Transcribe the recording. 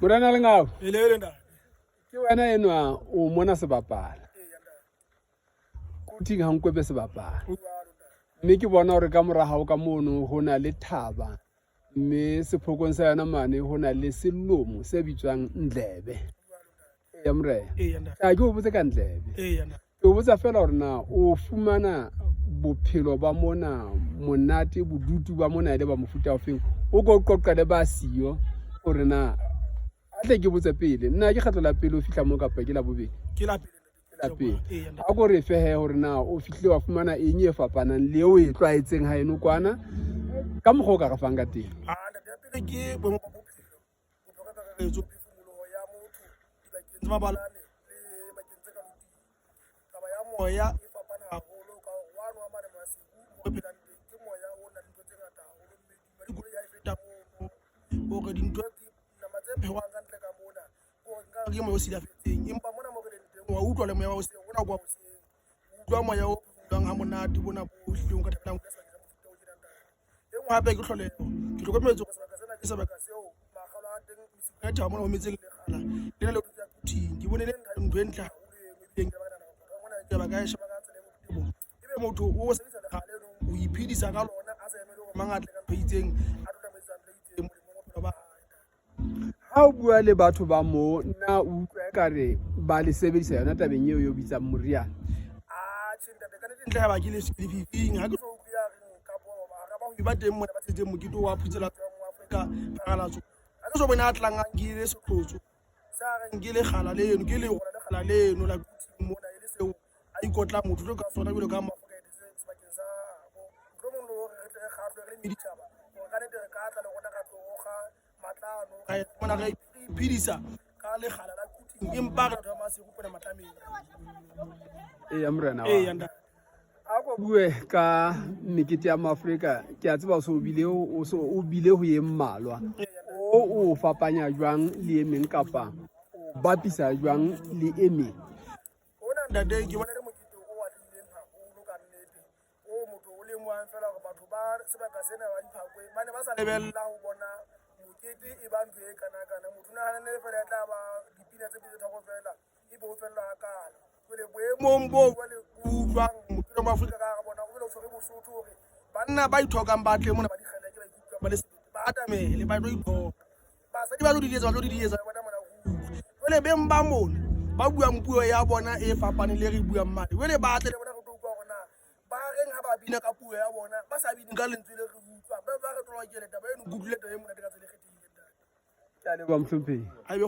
Morena Lengau. Ele nda. Ke wena enwa o mona sebapala. Kuting ha nkwebe sebapala. Mme ke bona hore ka mora hao ka mono ho na le thaba. Mme sephokong sa yana mane ho na le selomo se bitswang Ndlebe. Ya mre. Ha ke o botse ka Ndlebe. Ke o botsa fela hore na o fumana bophelo ba mona monate bodutu ba mona ile ba mofuta ofeng o go qoqa le ba siyo hore na atle ke botse pele nna ke kgatla la pele o fihla mo kapa ke la bobedi Ke la pele. a go re fehe hore na o fihle wa fumana eng e fapanang le o e tlwaetseng ha eno kwana ka mokgwa o ka rafang ka teng Ntate ya pele ke boemo ba bophelo. Bophelo ka kakaretso phefumoloho ya motho dibakeng tse mabalane le bakeng tse ka hodimo. Taba ya moya e fapana haholo ka one wa mane masiku mo re phelang teng ke moya o nang le dintho tse ngata haholo mme dima dikoloi ha e feta moo hore dintho nama tse phehwang ka ntle ka mona hore nka ke moya o silafetseng empa mona mo re leng teng wa utlwa le moya wa hoseng ona kwa hoseng o utlwa moya o phefumololang ha monate bona bo hlileng ka thabelang ka sa ke mofuta o tjena ntate e nngwe hape ke tlholeho ke hlokometse hore sebaka sena ke sebaka seo makgalo a teng mesiko ya thaba mona ho metseng lekgala le na le thuto ya kuting ke bone le ntho e ntle haholo e mebileng ke baka nana mona ke ba ka e sheba ka tsela e botebo ebe motho o sebedisa lekgala eno o iphedisa ka lona a sa emele hore mangatle ka ntho e itseng a totamaisa ntho e itseng molemong wa bophelo ba hae. ha o bua le batho ba mo nna o utlwa ekare ba le sebedisa yona tabeng eo yo bitsang moriana Ntate ka nnete ntle ha ba ke le fifing ha ke tlo utlwa reng ka bona ha ba ho ba teng mona ba tsetseng mokete wa phutsela tswa mo Afrika pharalatso ha ke so bona a tlang a ngile setlotso sa reng ke le khala leno ke le rona le khala leno la kuting mona e le seo a ikotla motho le ka sona jwalo ka Maafrika e se sebakeng sa bo mohlomong le hore re tle re kgahlwe re meditjhaba hore ka nnete re ka tla le rona ka tloga matlano ra mona re iphedisa ka le khala la kuting empa re tla ma se rupela matlameng ya morena ya nda a go bue ka mekete ya Maafrika ke a tseba o bile ho ye mmalwa o fapanya jwang le emeng kapa o bapisa jwang le emeng ona ntate ke bona le mokete o atlileng haholo ka nnete o motho o le moang fela hore batho ba sebaka sena ba diphakwe ba ne ba sa lebella ho bona mokete e ba ntho e kana motho na hanane fela e tla ba dipina tse pedi tharo fela e be o fella hakala jwale boemong bo jwale utlwang mokete wa Maafrika ka hara bona o bile o tshwere bosotho hore banna ba ithokang ba tle mona ba dikgeleke ba ikutlwang ba le sebete ba atamele ba tlo ithoka basadi ba tlo di etsa ba bona mona jwale beng ba mona ba buang puo ya bona e fapaneng le re buang mane jwale ba tle le bona re tlo utlwa hore na ba reng ha ba bina ka puo ya bona ba sa bine ka lentswe le re utlwa ba re tloa ke le taba eno google taba e monate ka tsela e kgethehileng ntate ke a leboha mohlomphehi ha ebe